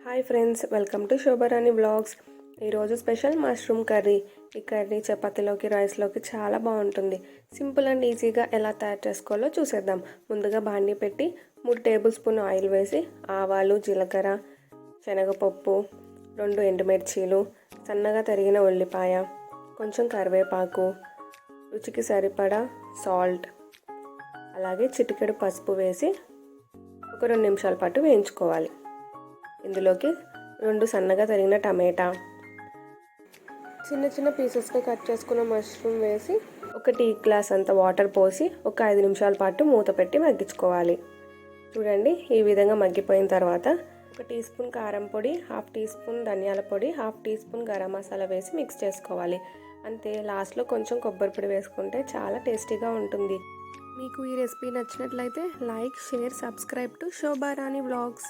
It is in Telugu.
Hi friends, welcome to Shobharani blogs. ఈరోజు స్పెషల్ మష్రూమ్ కర్రీ. ఈ కర్రీ చపాతీలోకి, రైస్లోకి చాలా బాగుంటుంది. సింపుల్ అండ్ ఈజీగా ఎలా తయారు చేసుకోవాలో చూసేద్దాం. ముందుగా బాండీ పెట్టి 3 టేబుల్ స్పూన్ ఆయిల్ వేసి ఆవాలు, జీలకర్ర, శనగపప్పు, 2 ఎండుమిర్చీలు, సన్నగా తరిగిన ఉల్లిపాయ, కొంచెం కరివేపాకు, రుచికి సరిపడా సాల్ట్, అలాగే చిటికెడు పసుపు వేసి ఒక 2 నిమిషాల పాటు వేయించుకోవాలి. ఇందులోకి 2 సన్నగా తరిగిన టమాటా, చిన్న చిన్న పీసెస్గా కట్ చేసుకున్న మష్రూమ్ వేసి ఒక టీ గ్లాస్ అంత వాటర్ పోసి ఒక 5 నిమిషాల పాటు మూత పెట్టి మగ్గించుకోవాలి. చూడండి, ఈ విధంగా మగ్గిపోయిన తర్వాత 1 టీ స్పూన్ కారం పొడి, 1/2 టీ స్పూన్ ధనియాల పొడి, 1/2 టీ స్పూన్ గరం మసాలా వేసి మిక్స్ చేసుకోవాలి. అంతే, లాస్ట్లో కొంచెం కొబ్బరి పొడి వేసుకుంటే చాలా టేస్టీగా ఉంటుంది. మీకు ఈ రెసిపీ నచ్చినట్లయితే like, share, subscribe to Shobharani blogs.